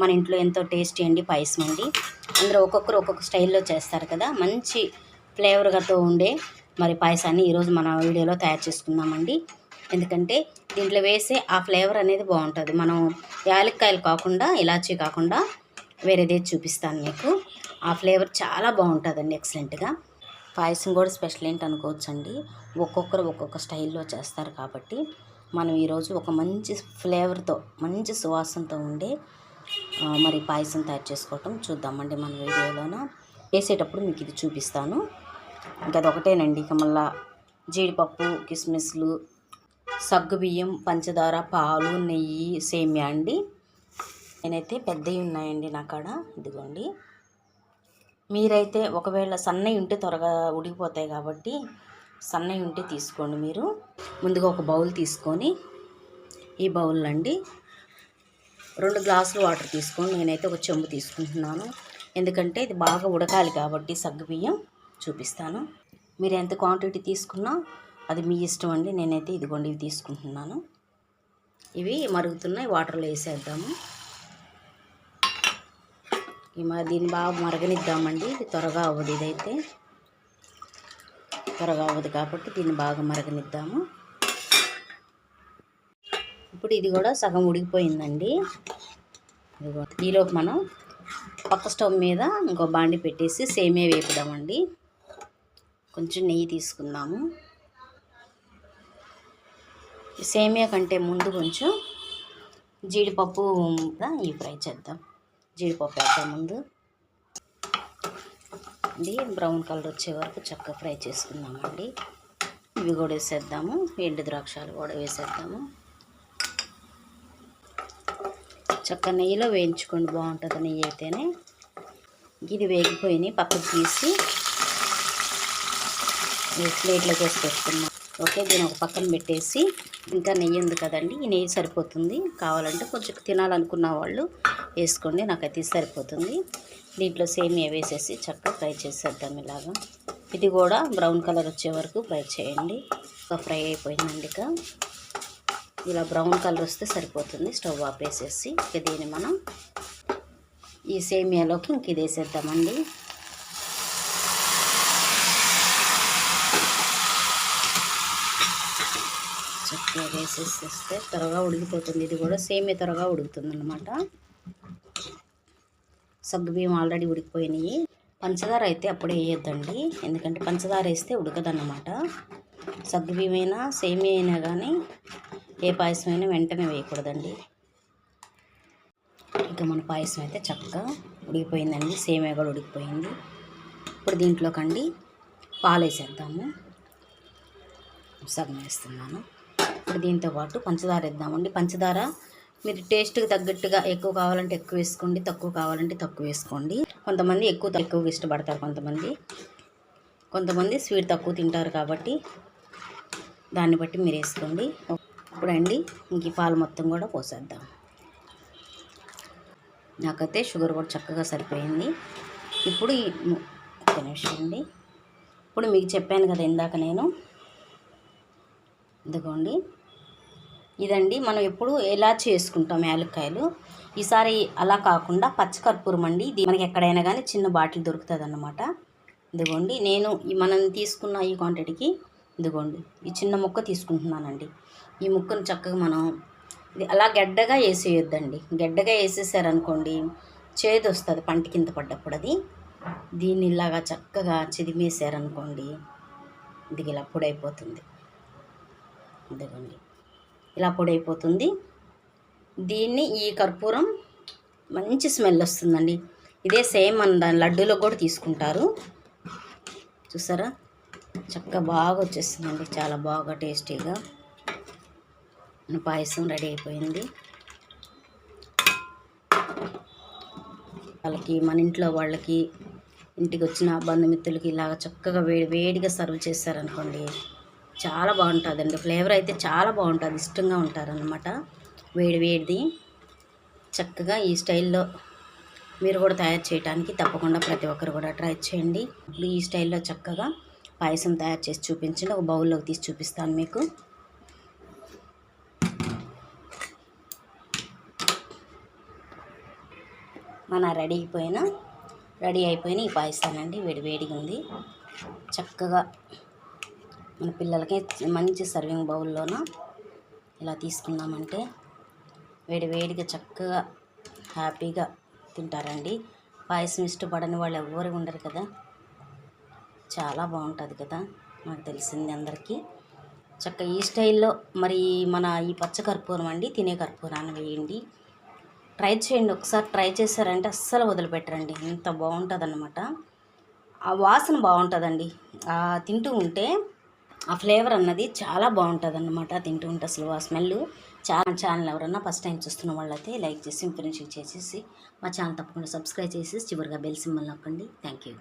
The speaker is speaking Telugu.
మన ఇంట్లో ఎంతో టేస్టీ అండి పాయసం అండి. అందరూ ఒక్కొక్కరు ఒక్కొక్క స్టైల్లో చేస్తారు కదా, మంచి ఫ్లేవర్గాతో ఉండే మరి పాయసాన్ని ఈరోజు మన వీడియోలో తయారు చేసుకుందామండి. ఎందుకంటే దీంట్లో వేసే ఆ ఫ్లేవర్ అనేది బాగుంటుంది. మనం యాలక్కాయలు కాకుండా, ఇలాచీ కాకుండా వేరేదే చూపిస్తాను మీకు. ఆ ఫ్లేవర్ చాలా బాగుంటుందండి, ఎక్సలెంట్గా. పాయసం కూడా స్పెషల్ ఏంటి అనుకోవచ్చండి. ఒక్కొక్కరు ఒక్కొక్క స్టైల్లో చేస్తారు కాబట్టి మనం ఈరోజు ఒక మంచి ఫ్లేవర్తో, మంచి సువాసనతో ఉండే మరి పాయసం తయారు చేసుకోవటం చూద్దామండి మన వీడియోలోన. వేసేటప్పుడు మీకు ఇది చూపిస్తాను. ఇంకా అదొకటేనండి. ఇక మళ్ళా జీడిపప్పు, కిస్మిస్లు, సగ్గుబియ్యం, పంచదార, పాలు, నెయ్యి, సేమియా అండి. నేనైతే పెద్దవి ఉన్నాయండి నా కాడ, ఇదిగోండి. మీరైతే ఒకవేళ సన్నవి ఉంటే త్వరగా ఉడికిపోతాయి కాబట్టి సన్నవి ఉంటే తీసుకోండి. మీరు ముందుగా ఒక బౌల్ తీసుకొని, ఈ బౌల్లో అండి 2 గ్లాసులు వాటర్ తీసుకోండి. నేనైతే ఒక చెంబు తీసుకుంటున్నాను, ఎందుకంటే ఇది బాగా ఉడకాలి కాబట్టి. సగ్గుబియ్యం చూపిస్తాను. మీరు ఎంత క్వాంటిటీ తీసుకున్నా అది మీ ఇష్టం అండి. నేనైతే ఇదిగోండి ఇవి తీసుకుంటున్నాను. ఇవి మరుగుతున్నాయి, వాటర్లో వేసేద్దాము. దీన్ని బాగా మరగనిద్దామండి. ఇది త్వరగా అవ్వదు, ఇదైతే త్వరగా అవ్వదు కాబట్టి దీన్ని బాగా మరగనిద్దాము. ఇప్పుడు ఇది కూడా సగం ఉడికిపోయిందండి. ఈలోపు మనం పక్క స్టవ్ మీద ఇంకో బాండి పెట్టేసి సేమియా వేపుదామండి. కొంచెం నెయ్యి తీసుకుందాము. సేమియా కంటే ముందు కొంచెం జీడిపప్పు ఇవి ఫ్రై చేద్దాం. జీడిపప్పు వేద్దాం ముందు. ఇది బ్రౌన్ కలర్ వచ్చే వరకు చక్కగా ఫ్రై చేసుకుందామండి. ఇవి కూడా వేసేద్దాము. ఎండు ద్రాక్షాలు కూడా వేసేద్దాము. చక్క నెయ్యిలో వేయించుకోండి, బాగుంటుంది నెయ్యి అయితేనే. ఇది వేగిపోయినాయి, పక్కకు తీసి ప్లేట్లోకి వేసి పెట్టుకున్నాం. ఓకే, దీని ఒక పక్కన పెట్టేసి, ఇంకా నెయ్యి ఉంది కదండి, ఈ నెయ్యి సరిపోతుంది. కావాలంటే కొంచెం తినాలనుకున్న వాళ్ళు వేసుకోండి, నాకైతే సరిపోతుంది. దీంట్లో సేమియా వేసేసి చక్కగా ఫ్రై చేసేద్దాం ఇలాగా. ఇది కూడా బ్రౌన్ కలర్ వచ్చే వరకు ఫ్రై చేయండి. ఫ్రై అయిపోయిందండి. ఇక ఇలా బ్రౌన్ కలర్ వస్తే సరిపోతుంది. స్టవ్ ఆపేసేసి ఇక దీన్ని మనం ఈ సేమియాలోకి ఇంక ఇది వేసేద్దామండి. చక్కగా వేసేస్తే త్వరగా ఉడికిపోతుంది. ఇది కూడా సేమియా త్వరగా ఉడుకుతుంది అన్నమాట. సగ్గుబియ్యం ఆల్రెడీ ఉడికిపోయినాయి. పంచదార అయితే అప్పుడే వేయొద్దండి, ఎందుకంటే పంచదార వేస్తే ఉడకదన్నమాట. సగ్గుబియ్యం అయినా సేమియా అయినా కానీ ఏ పాయసం అయినా వెంటనే వేయకూడదండి. ఇక మన పాయసం అయితే చక్కగా ఉడికిపోయిందండి. సేమియా కూడా ఉడికిపోయింది. ఇప్పుడు దీంట్లోకండి పాలు వేసేద్దాము. సగం వేస్తున్నాను. ఇప్పుడు దీంతో పాటు పంచదార వేద్దామండి. పంచదార మీరు టేస్ట్కి తగ్గట్టుగా ఎక్కువ కావాలంటే ఎక్కువ వేసుకోండి, తక్కువ కావాలంటే తక్కువ వేసుకోండి. కొంతమంది ఎక్కువ ఇష్టపడతారు, కొంతమంది స్వీట్ తక్కువ తింటారు కాబట్టి దాన్ని బట్టి మీరు వేసుకోండి. ఇప్పుడండి ఇంక ఈ పాలు మొత్తం కూడా పోసేద్దాం. నాకైతే షుగర్ కూడా చక్కగా సరిపోయింది. ఇప్పుడు ఒక్క నిమిషం అండి. ఇప్పుడు మీకు చెప్పాను కదా ఇందాక నేను, ఇదిగోండి ఇదండి. మనం ఎప్పుడు ఎలా చేసుకుంటాం యాలక్కాయలు, ఈసారి అలా కాకుండా పచ్చకర్పూరం అండి. ఇది మనకి ఎక్కడైనా కానీ చిన్న బాటిల్ దొరుకుతుంది అన్నమాట. ఇదిగోండి నేను మనం తీసుకున్న ఈ క్వాంటిటీకి ఇదిగోండి ఈ చిన్న ముక్క తీసుకుంటున్నానండి. ఈ ముక్కను చక్కగా మనం ఇది అలా గడ్డగా వేసేయొద్దండి. గడ్డగా వేసేసారనుకోండి చేదు వస్తుంది పంట కింద పడ్డప్పుడు. అది దీన్ని ఇలాగా చక్కగా చిదిమేసారనుకోండి ఇది ఇలా పొడైపోతుంది. ఇదిగోండి ఇలా పొడైపోతుంది. దీన్ని ఈ కర్పూరం మంచి స్మెల్ వస్తుందండి. ఇదే సేమ్ మన దాని లడ్డూలో కూడా తీసుకుంటారు. చూసారా చక్కగా బాగా వచ్చేస్తుందండి, చాలా బాగా టేస్టీగా. మన పాయసం రెడీ అయిపోయింది. వాళ్ళకి, మన ఇంట్లో వాళ్ళకి, ఇంటికి వచ్చిన బంధుమిత్రులకి ఇలాగ చక్కగా వేడిగా సర్వ్ చేశారనుకోండి చాలా బాగుంటుందండి. ఫ్లేవర్ అయితే చాలా బాగుంటుంది, ఇష్టంగా ఉంటారనమాట. వేడిది చక్కగా ఈ స్టైల్లో మీరు కూడా తయారు చేయడానికి తప్పకుండా ప్రతి ఒక్కరు కూడా ట్రై చేయండి. ఇప్పుడు ఈ స్టైల్లో చక్కగా పాయసం తయారు చేసి చూపించండి. ఒక బౌల్లోకి తీసి చూపిస్తాను మీకు. మన రెడీ అయిపోయిన ఈ పాయసానండి. వేడిగా ఉంది. చక్కగా మన పిల్లలకి మంచి సర్వింగ్ బౌల్లోన ఇలా తీసుకున్నామంటే వేడిగా చక్కగా హ్యాపీగా తింటారండి. పాయసం ఇష్టపడని వాళ్ళు ఎవ్వరు ఉండరు కదా. చాలా బాగుంటుంది కదా, నాకు తెలిసింది అందరికీ. ఈ స్టైల్లో మరి మన ఈ పచ్చ కర్పూరం అండి, తినే కర్పూరాన్ని వేయండి. ట్రై చేయండి. ఒకసారి ట్రై చేశారంటే అస్సలు వదిలిపెట్టరండి. ఇంత బాగుంటుంది అన్నమాట. ఆ వాసన బాగుంటుందండి. తింటూ ఉంటే ఆ ఫ్లేవర్ అన్నది చాలా బాగుంటుంది అన్నమాట. తింటూ ఉంటే అసలు ఆ స్మెల్. ఛానల్ ఎవరన్నా ఫస్ట్ టైం చూస్తున్న వాళ్ళైతే లైక్ చేసి ఇన్ఫర్మేషన్ చేసేసి మా ఛానల్ తప్పకుండా సబ్స్క్రైబ్ చేసి చివరిగా బెల్ సింబల్ నొక్కండి. Thank you.